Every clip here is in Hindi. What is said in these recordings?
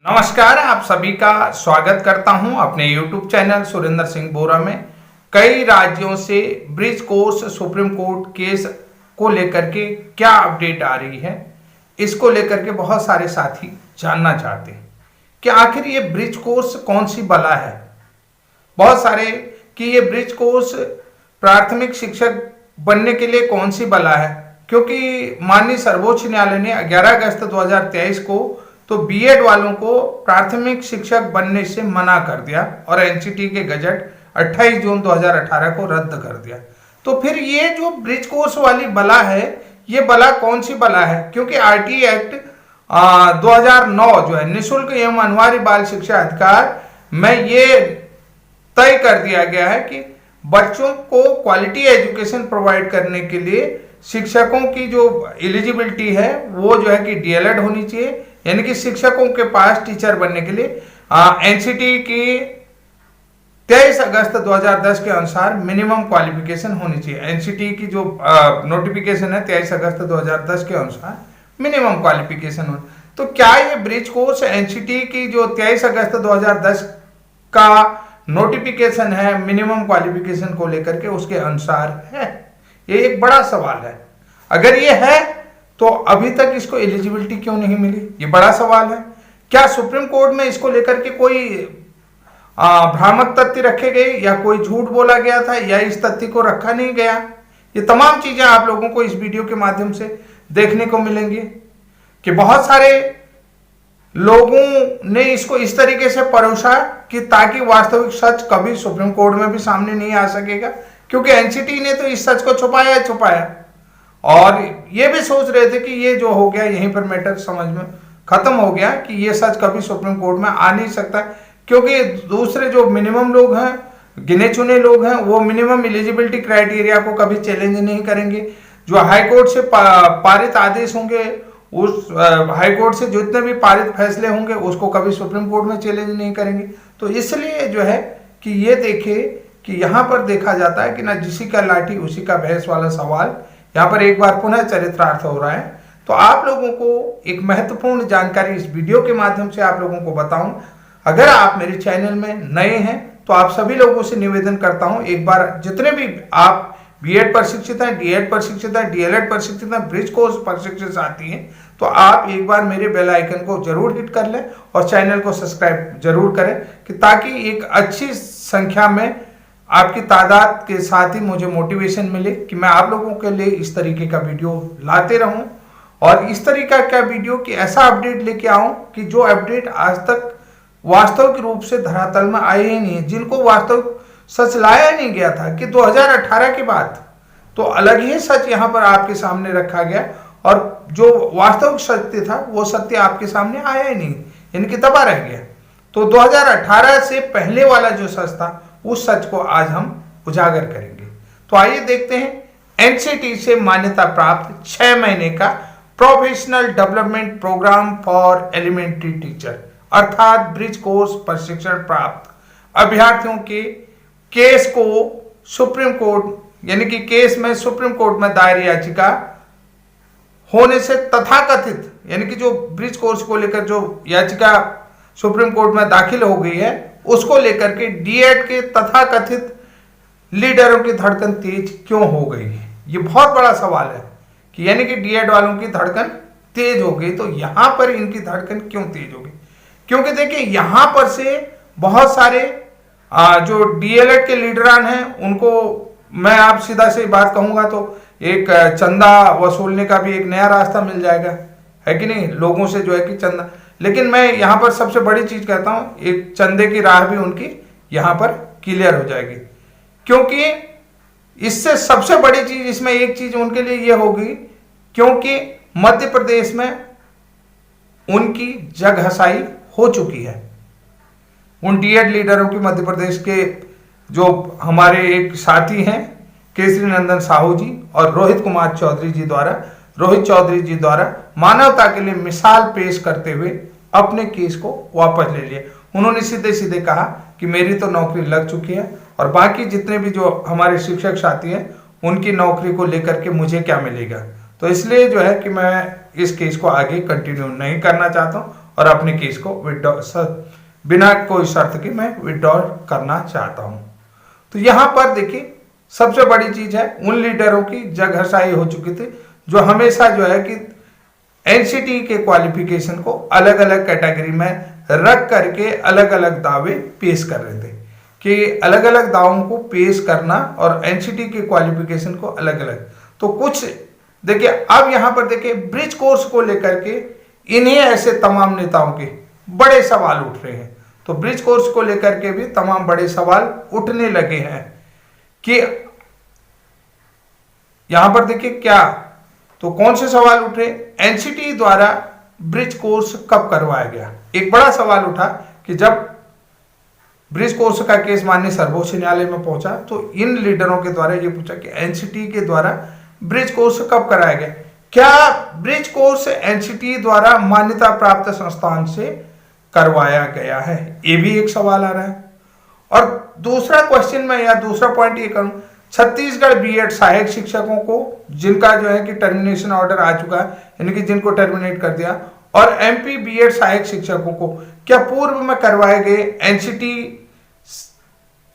नमस्कार, आप सभी का स्वागत करता हूं अपने YouTube चैनल सुरेंद्र सिंह बोरा में। कई राज्यों से bridge course supreme court case को लेकर के क्या अपडेट आ रही है, इसको लेकर के बहुत सारे साथी जानना चाहते हैं कि आखिर ये ब्रिज कोर्स कौन सी बला है। बहुत सारे कि ये ब्रिज कोर्स प्राथमिक शिक्षक बनने के लिए कौन सी बला है, क्योंकि माननीय सर्वोच्च न्यायालय ने 11 अगस्त 2023 को तो बीएड वालों को प्राथमिक शिक्षक बनने से मना कर दिया और एनसीटी के गजट 28 जून 2018 को रद्द कर दिया। तो फिर ये जो ब्रिज कोर्स वाली बला है, ये बला कौन सी बला है? क्योंकि आरटीई एक्ट 2009 जो है निःशुल्क एवं अनिवार्य बाल शिक्षा अधिकार में ये तय कर दिया गया है कि बच्चों को क्वालिटी एजुकेशन प्रोवाइड करने के लिए शिक्षकों की जो एलिजिबिलिटी है वो जो है कि डीएलएड होनी चाहिए, यानी कि शिक्षकों के पास टीचर बनने के लिए एनसीटी की 23 अगस्त 2010 के अनुसार मिनिमम क्वालिफिकेशन होनी चाहिए। एनसीटी की जो नोटिफिकेशन है 23 अगस्त 2010 के अनुसार मिनिमम क्वालिफिकेशन हो। तो क्या ये ब्रिज कोर्स एनसीटी की जो 23 अगस्त 2010 का नोटिफिकेशन है मिनिमम क्वालिफिकेशन को लेकर के उसके अनुसार है? ये एक बड़ा सवाल है। अगर ये है तो अभी तक इसको एलिजिबिलिटी क्यों नहीं मिली, ये बड़ा सवाल है। क्या सुप्रीम कोर्ट में इसको लेकर के कोई भ्रामक तथ्य रखे गए या कोई झूठ बोला गया था या इस तथ्य को रखा नहीं गया? ये तमाम चीजें आप लोगों को इस वीडियो के माध्यम से देखने को मिलेंगी कि बहुत सारे लोगों ने इसको इस तरीके से परोसा कि ताकि वास्तविक सच कभी सुप्रीम कोर्ट में भी सामने नहीं आ सकेगा, क्योंकि एनसीटी ने तो इस सच को छुपाया और ये भी सोच रहे थे कि ये जो हो गया यहीं पर मैटर समझ में खत्म हो गया कि ये सच कभी सुप्रीम कोर्ट में आ नहीं सकता, क्योंकि दूसरे जो मिनिमम लोग हैं, गिने चुने लोग हैं, वो मिनिमम एलिजिबिलिटी क्राइटेरिया को कभी चैलेंज नहीं करेंगे। जो हाई कोर्ट से पारित आदेश होंगे, उस हाई कोर्ट से जितने भी पारित फैसले होंगे उसको कभी सुप्रीम कोर्ट में चैलेंज नहीं करेंगे। तो इसलिए जो है कि ये देखे कि यहाँ पर देखा जाता है कि ना जिसी का लाठी उसी का भैंस वाला सवाल यहाँ पर एक बार पुनः चरितार्थ हो रहा है। तो आप लोगों को एक महत्वपूर्ण जानकारी इस वीडियो के माध्यम से आप लोगों को बताऊं। अगर आप मेरे चैनल में नए हैं तो आप सभी लोगों से निवेदन करता हूं, एक बार जितने भी आप बीएड प्रशिक्षित हैं, डीएड प्रशिक्षित हैं, डीएलएड प्रशिक्षित हैं, ब्रिज कोर्स प्रशिक्षित साथी हैं, तो आप एक बार मेरे बेल आइकन को जरूर हिट कर लें और चैनल को सब्सक्राइब जरूर करें कि ताकि एक अच्छी संख्या में आपकी तादाद के साथ ही मुझे मोटिवेशन मिले कि मैं आप लोगों के लिए इस तरीके का वीडियो लाते रहूं और इस तरीका का वीडियो की ऐसा अपडेट लेके आऊं कि जो अपडेट आज तक वास्तविक रूप से धरातल में आए ही नहीं है, जिनको वास्तविक सच लाया नहीं गया था कि 2018 के बाद तो अलग ही सच यहाँ पर आपके सामने रखा गया और जो वास्तविक सत्य था वो सत्य आपके सामने आया ही नहीं, इनकी दबा रह गया। तो 2018 से पहले वाला जो सच था उस सच को आज हम उजागर करेंगे। तो आइए देखते हैं एनसीटी से मान्यता प्राप्त 6 महीने का professional development program for elementary teacher अर्थात ब्रिज कोर्स प्रशिक्षण प्राप्त अभ्यर्थियों के केस को सुप्रीम कोर्ट यानी कि केस में सुप्रीम कोर्ट में दायर याचिका होने से तथाकथित यानी कि जो ब्रिज कोर्स को लेकर जो याचिका सुप्रीम कोर्ट में दाखिल हो गई है उसको लेकर के डीएड के तथाकथित लीडरों की धड़कन तेज क्यों हो गई? ये बहुत बड़ा सवाल है कि यानी कि डीएड वालों की धड़कन तेज हो गई, तो यहां पर इनकी धड़कन क्यों तेज हो गई? क्योंकि देखिए यहां पर से बहुत सारे जो डीएलएड के लीडरान हैं उनको मैं आप सीधा सी बात कहूंगा तो एक चंदा वसूलने का भी एक नया रास्ता मिल जाएगा, है कि नहीं, लोगों से जो है कि चंदा। लेकिन मैं यहाँ पर सबसे बड़ी चीज कहता हूँ, एक चंदे की राह भी उनकी यहाँ पर क्लियर हो जाएगी, क्योंकि इससे सबसे बड़ी चीज इसमें एक चीज उनके लिए ये होगी क्योंकि मध्य प्रदेश में उनकी जगहसाई हो चुकी है। उन डीएड लीडरों की मध्य प्रदेश के जो हमारे एक साथी हैं केसरी नंदन साहू जी और रोहित चौधरी जी द्वारा मानवता के लिए मिसाल पेश करते हुए अपने केस को वापस ले लिया। उन्होंने सीधे सीधे कहा कि मेरी तो नौकरी लग चुकी है और बाकी जितने भी जो हमारे शिक्षक साथी हैं उनकी नौकरी को लेकर के मुझे क्या मिलेगा। तो इसलिए जो है कि मैं इस केस को आगे कंटिन्यू नहीं करना चाहता हूँ और अपने केस को विड्रॉ बिना कोई शर्त के मैं विड्रॉ करना चाहता हूं। तो यहां पर देखिए सबसे बड़ी चीज है उन लीडरों की जगहसाई हो चुकी थी जो हमेशा जो है कि एनसीटी के क्वालिफिकेशन को अलग अलग कैटेगरी में रख करके अलग अलग दावे पेश कर रहे थे कि अलग अलग दावों को पेश करना और एनसीटी के क्वालिफिकेशन को अलग अलग। तो कुछ देखिए अब यहां पर देखिए ब्रिज कोर्स को लेकर के इन्हीं ऐसे तमाम नेताओं के बड़े सवाल उठ रहे हैं। तो ब्रिज कोर्स को लेकर के भी तमाम बड़े सवाल उठने लगे हैं कि यहां पर देखिए क्या, तो कौन से सवाल उठ रहे, एनसीटी द्वारा ब्रिज कोर्स कब करवाया गया। एक बड़ा सवाल उठा कि जब ब्रिज कोर्स का केस माननीय सर्वोच्च न्यायालय में पहुंचा तो इन लीडरों के द्वारा यह पूछा कि एनसीटी के द्वारा ब्रिज कोर्स कब कराया गया, क्या ब्रिज कोर्स एनसीटी द्वारा मान्यता प्राप्त संस्थान से करवाया गया है, ये भी एक सवाल आ रहा है। और दूसरा क्वेश्चन में या दूसरा पॉइंट ये करूं, छत्तीसगढ़ बीएड सहायक शिक्षकों को जिनका जो है कि टर्मिनेशन ऑर्डर आ चुका है, यानी कि जिनको टर्मिनेट कर दिया, और एमपी बीएड सहायक शिक्षकों को क्या पूर्व में करवाए गए एनसीटी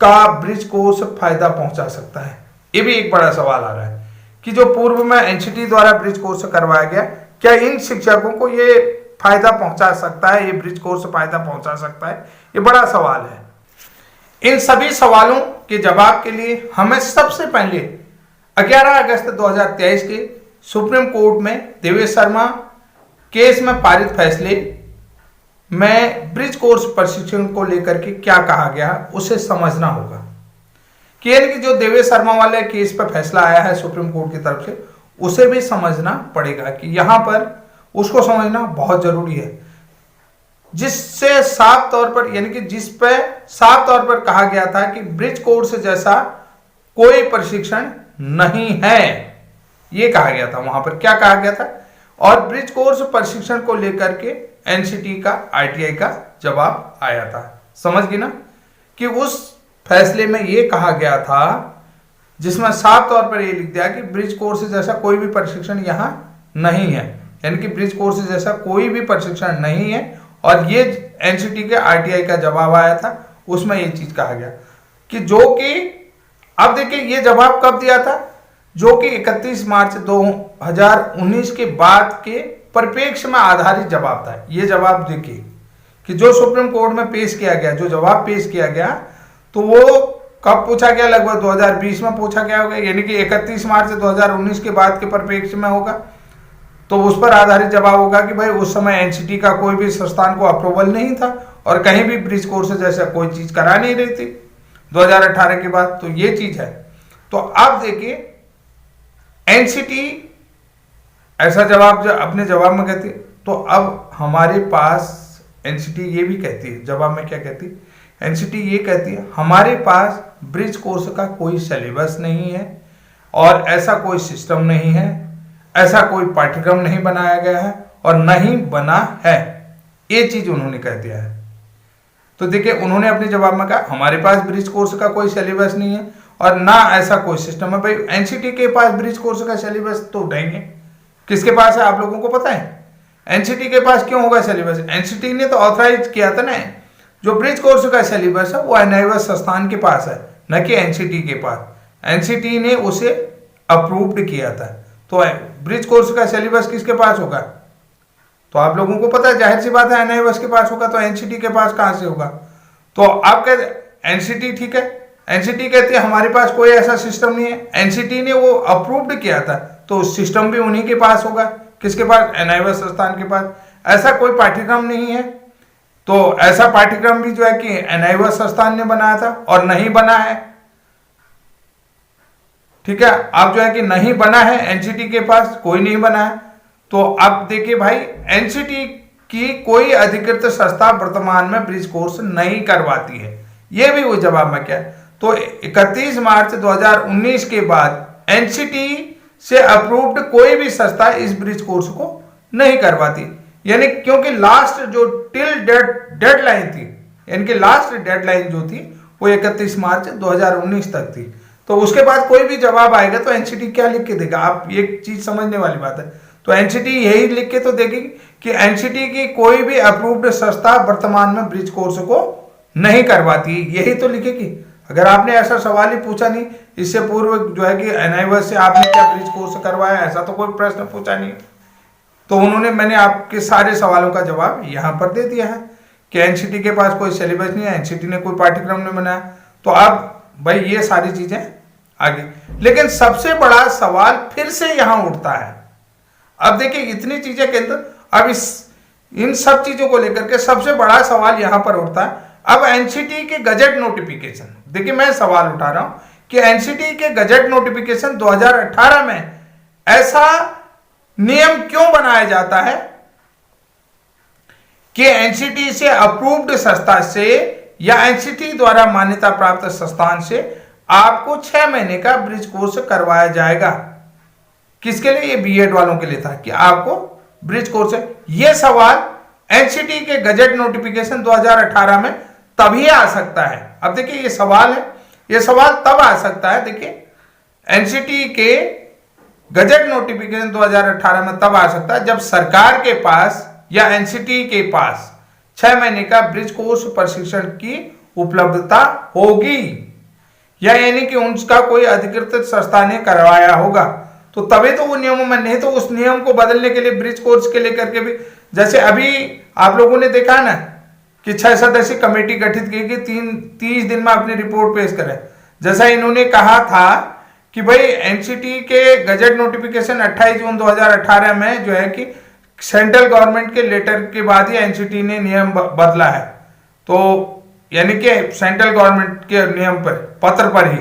का ब्रिज कोर्स फायदा पहुंचा सकता है, ये भी एक बड़ा सवाल आ रहा है कि जो पूर्व में एनसीटी द्वारा ब्रिज कोर्स करवाया गया क्या इन शिक्षकों को ये फायदा पहुंचा सकता है, ये ब्रिज कोर्स फायदा पहुंचा सकता है, ये बड़ा सवाल है। इन सभी सवालों के जवाब के लिए हमें सबसे पहले 11 अगस्त 2023 के सुप्रीम कोर्ट में देवेश शर्मा केस में पारित फैसले में ब्रिज कोर्स प्रशिक्षण को लेकर के क्या कहा गया उसे समझना होगा कि यानी कि जो देवेश शर्मा वाले केस पर फैसला आया है सुप्रीम कोर्ट की तरफ से उसे भी समझना पड़ेगा कि यहां पर उसको समझना बहुत जरूरी है, जिससे साफ तौर पर यानी कि जिस पे साफ तौर पर कहा गया था कि ब्रिज कोर्स जैसा कोई प्रशिक्षण नहीं है, ये कहा गया था। वहां पर क्या कहा गया था, और ब्रिज कोर्स प्रशिक्षण को लेकर के एनसीटी का आईटीआई का जवाब आया था। समझ गए ना कि उस फैसले में यह कहा गया था जिसमें साफ तौर पर यह लिख दिया कि ब्रिज कोर्स जैसा कोई भी प्रशिक्षण यहां नहीं है, यानी कि ब्रिज कोर्स जैसा कोई भी प्रशिक्षण नहीं है। और ये एनसीटी के आरटीआई का जवाब आया था, उसमें ये चीज कहा गया कि जो कि अब देखिए ये जवाब कब दिया था, जो कि 31 मार्च 2019 के बाद के परिप्रेक्ष्य में आधारित जवाब था। ये जवाब देखिए कि जो सुप्रीम कोर्ट में पेश किया गया, जो जवाब पेश किया गया, तो वो कब पूछा गया, लगभग 2020 में पूछा गया होगा, यानी कि 31 मार्च 2019 के बाद के परिप्रेक्ष्य में होगा। तो उस पर आधारित जवाब होगा कि भाई उस समय एनसीटी का कोई भी संस्थान को अप्रूवल नहीं था और कहीं भी ब्रिज कोर्स जैसा कोई चीज करा नहीं रही थी 2018 के बाद। तो ये चीज है। तो अब देखिए एनसीटी ऐसा जवाब जो अपने जवाब में कहती है, तो अब हमारे पास एनसीटी ये भी कहती है, जवाब में क्या कहती है एनसीटी, ये कहती है हमारे पास ब्रिज कोर्स का कोई सिलेबस नहीं है और ऐसा कोई सिस्टम नहीं है, ऐसा कोई पाठ्यक्रम नहीं बनाया गया है और नहीं बना है, ये चीज उन्होंने कह दिया है। तो देखिए उन्होंने अपने जवाब में कहा हमारे पास ब्रिज कोर्स का कोई सिलेबस नहीं है और ना ऐसा कोई सिस्टम है। भाई एनसीटी के पास ब्रिज कोर्स का सिलेबस तो नहीं है, किसके पास है आप लोगों को पता है? एनसीटी के पास क्यों होगा सिलेबस? एनसीटी ने तो ऑथराइज किया था ना, जो ब्रिज कोर्स का सिलेबस है वो एनआईओएस संस्थान के पास है, न कि एनसीटी के पास। एनसीटी ने उसे अप्रूव्ड किया था। तो ब्रिज कोर्स का सिलेबस किसके पास होगा? तो आप लोगों को पता है, जाहिर सी बात है एनआईओएस के पास होगा, तो एनसीटी के पास कहां से होगा? तो आप कहते एनसीटी ठीक है, एनसीटी कहती है हमारे पास कोई ऐसा सिस्टम नहीं है, एनसीटी ने वो अप्रूव्ड किया था, तो सिस्टम भी उन्हीं के पास होगा। किसके पास? एनआईओएस संस्थान के पास। ऐसा कोई पाठ्यक्रम नहीं है, तो ऐसा पाठ्यक्रम भी जो है कि एनआईओएस संस्थान ने बनाया था और नहीं बना है। ठीक है, अब जो है कि नहीं बना है, एनसीटी के पास कोई नहीं बना है। तो अब देखिए भाई एनसीटी की कोई अधिकृत संस्था वर्तमान में ब्रिज कोर्स नहीं करवाती है, यह भी वो जवाब में क्या है। तो 31 मार्च 2019 के बाद एनसीटी से अप्रूव्ड कोई भी संस्था इस ब्रिज कोर्स को नहीं करवाती, यानी क्योंकि लास्ट जो टिल डेडलाइन थी, यानी कि लास्ट डेडलाइन जो थी वो 31 मार्च 2019 तक थी। तो उसके बाद कोई भी जवाब आएगा तो एनसीटी क्या लिख के देगा? आप एक चीज समझने वाली बात है। तो एनसीटी यही लिख के तो देगी कि एनसीटी की कोई भी अप्रूव्ड संस्था वर्तमान में ब्रिज कोर्स को नहीं करवाती, यही तो लिखेगी। अगर आपने ऐसा सवाल ही पूछा नहीं इससे पूर्व जो है कि एनआईओएस से आपने क्या ब्रिज कोर्स करवाया, ऐसा तो कोई प्रश्न पूछा नहीं, तो उन्होंने मैंने आपके सारे सवालों का जवाब यहाँ पर दे दिया है कि एनसीटी के पास कोई सिलेबस नहीं है, एनसीटी ने कोई पाठ्यक्रम नहीं बनाया। तो अब भाई ये सारी चीजें आगे, लेकिन सबसे बड़ा सवाल फिर से यहां उठता है। अब देखिए इतनी चीजें के अंदर अब इन सब चीजों को लेकर के सबसे बड़ा सवाल यहां पर उठता है। अब एनसीटी के गजट नोटिफिकेशन, देखिए मैं सवाल उठा रहा हूं कि एनसीटी के गजट नोटिफिकेशन 2018 में ऐसा नियम क्यों बनाया जाता है कि एनसीटी से अप्रूव्ड संस्था से या एनसीटी द्वारा मान्यता प्राप्त संस्थान से आपको 6 महीने का ब्रिज कोर्स करवाया जाएगा। किसके लिए? ये बीएड वालों के लिए था कि आपको ब्रिज कोर्स है। ये सवाल एनसीटी के गजट नोटिफिकेशन 2018 में तभी आ सकता है। अब देखिए ये सवाल है, ये सवाल तब आ सकता है, देखिए एनसीटी के गजट नोटिफिकेशन 2018 में तब आ सकता है जब सरकार के पास या एनसीटी के पास 6 महीने का ब्रिज कोर्स प्रशिक्षण की उपलब्धता होगी, या यानी कि उनका कोई अधिकृत संस्था ने करवाया होगा, तो तभी तो वो नियमों में, नहीं तो उस नियम को बदलने के लिए ब्रिज कोर्स के लेकर के भी, जैसे अभी आप लोगों ने देखा ना कि 6 सदस्यीय कमेटी गठित की कि 30 दिन में अपनी रिपोर्ट पेश करें। जैसा इन्होंने कहा था कि भाई एनसीटी के गजट नोटिफिकेशन 28 जून 2018 में जो है कि सेंट्रल गवर्नमेंट के लेटर के बाद ही एनसीटी ने नियम बदला है, तो यानी कि सेंट्रल गवर्नमेंट के नियम पर, पत्र पर ही,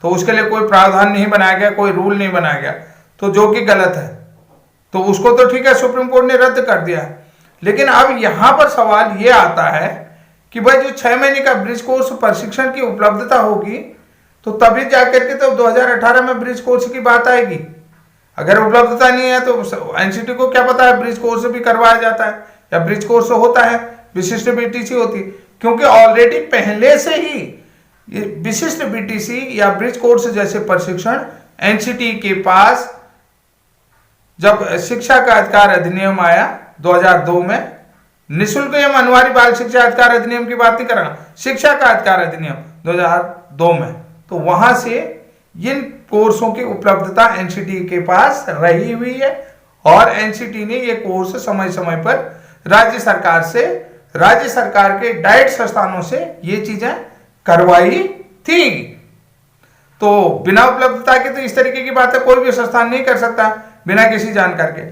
तो उसके लिए कोई प्रावधान नहीं बनाया गया, कोई रूल नहीं बनाया गया, तो जो कि गलत है, तो उसको तो ठीक है सुप्रीम कोर्ट ने रद्द कर दिया। लेकिन अब यहां पर सवाल ये आता है कि भाई जो 6 महीने का ब्रिज कोर्स प्रशिक्षण की उपलब्धता होगी तो तभी जाकर के तो 2018 में ब्रिज कोर्स की बात आएगी। अगर उपलब्धता नहीं है तो एनसीटी को क्या पता है ब्रिज कोर्स भी करवाया जाता है या ब्रिज कोर्स होता है, विशिष्ट बीटीसी होती, क्योंकि ऑलरेडी पहले से ही ये विशिष्ट बीटीसी या ब्रिज कोर्स जैसे प्रशिक्षण एनसीटी के पास, जब शिक्षा का अधिकार अधिनियम आया 2002 में, निःशुल्क एवं अनिवार्य बाल शिक्षा अधिकार अधिनियम की बात नहीं कर रहा, शिक्षा का अधिकार अधिनियम 2002 में, तो वहां से इन कोर्सों की उपलब्धता एनसीटी के पास रही हुई है और एनसीटी ने ये कोर्स समय समय पर राज्य सरकार से, राज्य सरकार के डाइट संस्थानों से ये चीजें करवाई थी। तो बिना उपलब्धता के तो इस तरीके की बातें कोई भी संस्थान नहीं कर सकता बिना किसी जानकार के।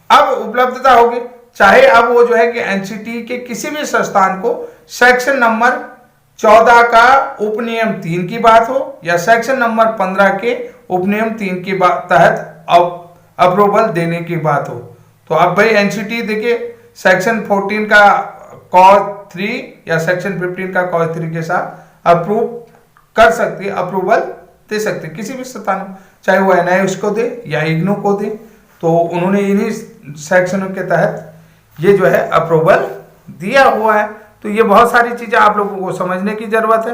अब उपलब्धता होगी, चाहे अब वो जो है कि एनसीटी के किसी भी संस्थान को सेक्शन नंबर 14 का उपनियम 3 की बात हो या सेक्शन नंबर 15 के उपनियम 3 की तहत अप्रूवल देने की बात हो, तो अब भाई एनसीटी देखिए सेक्शन 14 का कॉज 3 या सेक्शन 15 का कॉज 3 के साथ अप्रूव कर सकती है, अप्रूवल दे सकती है किसी भी संस्थान को, चाहे वो एनआईओएस को दे या इग्नू को दे। तो उन्होंने इन्हीं सेक्शनों के तहत ये जो है अप्रूवल दिया हुआ है। तो ये बहुत सारी चीजें आप लोगों को समझने की जरूरत है।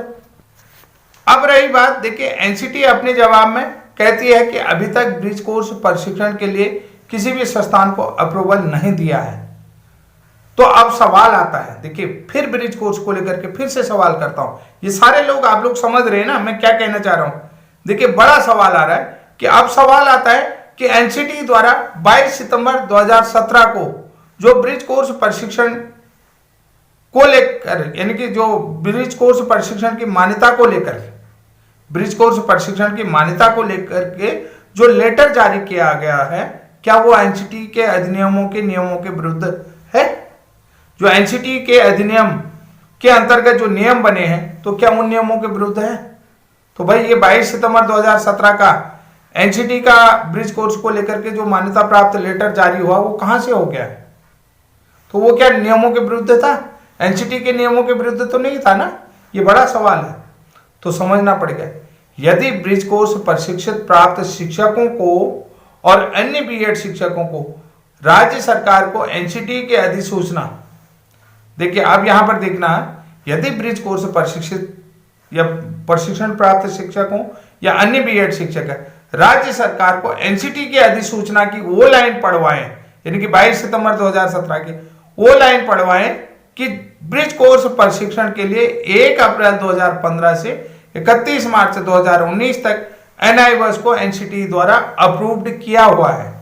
अब रही बात, देखिए एनसीटी अपने जवाब में कहती है कि अभी तक ब्रिज कोर्स प्रशिक्षण के लिए किसी भी संस्थान को अप्रूवल नहीं दिया है। तो अब सवाल आता है, देखिए फिर ब्रिज कोर्स को लेकर के फिर से सवाल करता हूं, ये सारे लोग आप लोग समझ रहे हैं ना मैं क्या कहना चाह रहा हूं। देखिए बड़ा सवाल आ रहा है कि अब सवाल आता है कि एनसीटी द्वारा 22 सितंबर 2017 को जो ब्रिज कोर्स प्रशिक्षण को लेकर, यानी कि जो ब्रिज कोर्स प्रशिक्षण की मान्यता को लेकर, ब्रिज कोर्स प्रशिक्षण की मान्यता को लेकर के जो लेटर जारी किया गया है, क्या वो एनसीटी के अधिनियमों के नियमों के विरुद्ध है? जो एनसीटी के अधिनियम के अंतर्गत जो नियम बने हैं तो क्या उन नियमों के विरुद्ध है? तो भाई ये 22 सितंबर 2017 का एनसीटी का ब्रिज कोर्स को लेकर के जो मान्यता प्राप्त लेटर जारी हुआ वो कहां से हो गया है? तो वो क्या नियमों के विरुद्ध था? एनसीटी के नियमों के विरुद्ध तो नहीं था ना? ये बड़ा सवाल है, तो समझना पड़ेगा। यदि ब्रिज कोर्स प्रशिक्षित प्राप्त शिक्षकों को और अन्य बीएड शिक्षकों को राज्य सरकार को एनसीटी के अधिसूचना, देखिए अब यहां पर देखना है, यदि ब्रिज कोर्स प्रशिक्षित या प्रशिक्षण प्राप्त शिक्षकों या अन्य बीएड शिक्षक है, राज्य सरकार को एनसीटी की अधिसूचना की वो लाइन पढ़वाएं यानी कि 22 सितंबर 2017 की वो लाइन पढ़वाएं कि ब्रिज कोर्स प्रशिक्षण के लिए 1 अप्रैल 2015 से 31 मार्च 2019 तक NIVAS को NCTE द्वारा अप्रूव्ड किया हुआ है।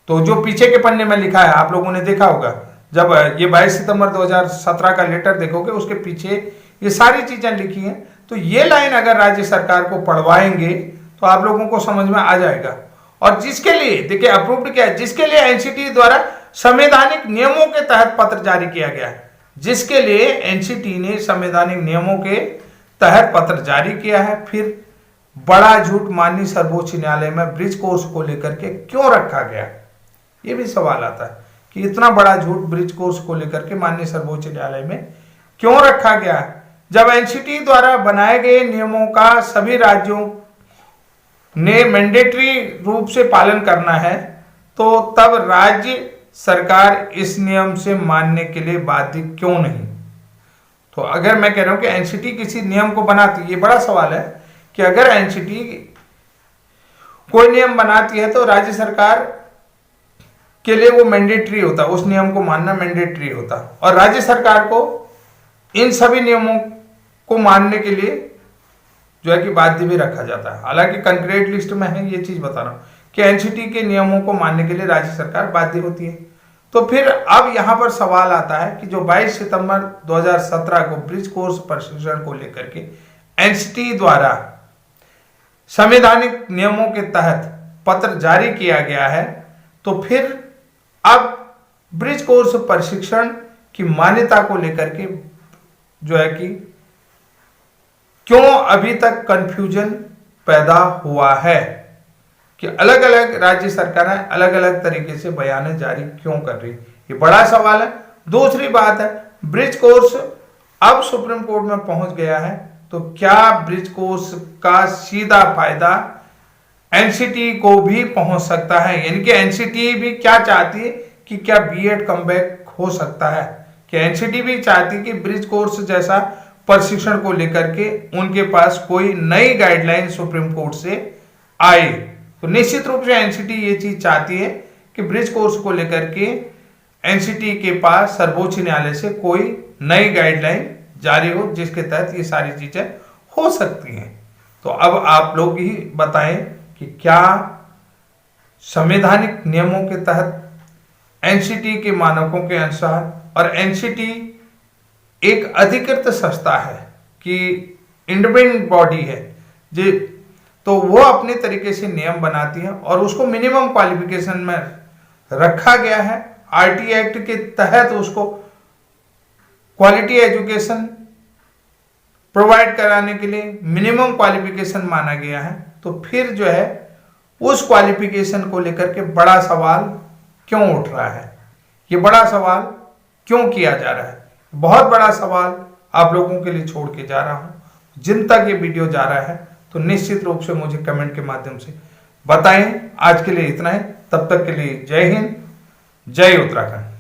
तो जो पीछे के पन्ने में लिखा है आप लोगों ने देखा होगा, जब ये 22 सितंबर 2017 का लेटर देखोगे उसके पीछे ये सारी चीजें लिखी हैं। तो ये लाइन अगर राज्य सरकार को पढ़वाएंगे तो आप लोगों को समझ में आ जाएगा। और जिसके लिए देखिए अप्रूव्ड क्या है, जिसके लिए NCTE द्वारा संवैधानिक नियमों के तहत पत्र जारी किया गया है, जिसके लिए NCTE ने संवैधानिक नियमों के तहत पत्र जारी किया है। फिर बड़ा झूठ माननीय सर्वोच्च न्यायालय में ब्रिज कोर्स को लेकर के क्यों रखा गया, ये भी सवाल आता है कि इतना बड़ा झूठ ब्रिज कोर्स को लेकर के माननीय सर्वोच्च न्यायालय में क्यों रखा गया। जब NCTE द्वारा बनाए गए नियमों का सभी राज्यों ने मैंडेटरी रूप से पालन करना है, तो तब राज्य सरकार इस नियम से मानने के लिए बाध्य क्यों नहीं। तो अगर मैं कह रहा हूं कि NCTE किसी नियम को बनाती, ये बड़ा सवाल है कि अगर NCTE कोई नियम बनाती है तो राज्य सरकार के लिए वो मैंडेटरी होता, उस नियम को मानना मैंडेटरी होता, और राज्य सरकार को इन सभी नियमों को मानने के लिए जो है कि बाध्य भी रखा जाता है। हालांकि कंक्रीट लिस्ट में है, ये चीज बता रहा हूं कि NCTE के नियमों को मानने के लिए राज्य सरकार बाध्य होती है। तो फिर अब यहां पर सवाल आता है कि जो 22 सितंबर 2017 को ब्रिज कोर्स प्रशिक्षण को लेकर के NCTE द्वारा संवैधानिक नियमों के तहत पत्र जारी किया गया है, तो फिर अब ब्रिज कोर्स प्रशिक्षण की मान्यता को लेकर के जो है कि क्यों अभी तक कंफ्यूजन पैदा हुआ है कि अलग अलग राज्य सरकारें अलग अलग तरीके से बयान जारी क्यों कर रही, ये बड़ा सवाल है। दूसरी बात है, ब्रिज कोर्स अब सुप्रीम कोर्ट में पहुंच गया है, तो क्या ब्रिज कोर्स का सीधा फायदा NCTE को भी पहुंच सकता है, यानी कि NCTE भी क्या चाहती है कि क्या B.Ed कमबैक हो सकता है, कि NCTE भी चाहती है कि ब्रिज कोर्स जैसा प्रशिक्षण को लेकर के उनके पास कोई नई गाइडलाइन सुप्रीम कोर्ट से आए। तो निश्चित रूप से NCTE ये चीज चाहती है कि ब्रिज कोर्स को लेकर के NCTE के पास सर्वोच्च न्यायालय से कोई नई गाइडलाइन जारी हो जिसके तहत ये सारी चीजें हो सकती हैं। तो अब आप लोग ही बताएं कि क्या संवैधानिक नियमों के तहत NCTE के मानकों के अनुसार, और NCTE एक अधिकृत संस्था है कि इंडिपेंडेंट बॉडी है जी, तो वो अपने तरीके से नियम बनाती है और उसको मिनिमम क्वालिफिकेशन में रखा गया है। RT एक्ट के तहत उसको क्वालिटी एजुकेशन प्रोवाइड कराने के लिए मिनिमम क्वालिफिकेशन माना गया है। तो फिर जो है उस क्वालिफिकेशन को लेकर के बड़ा सवाल क्यों उठ रहा है, ये बड़ा सवाल क्यों किया जा रहा है, बहुत बड़ा सवाल आप लोगों के लिए छोड़ के जा रहा हूं। जिन तक ये वीडियो जा रहा है तो निश्चित रूप से मुझे कमेंट के माध्यम से बताएं। आज के लिए इतना है, तब तक के लिए जय हिंद, जय उत्तराखंड।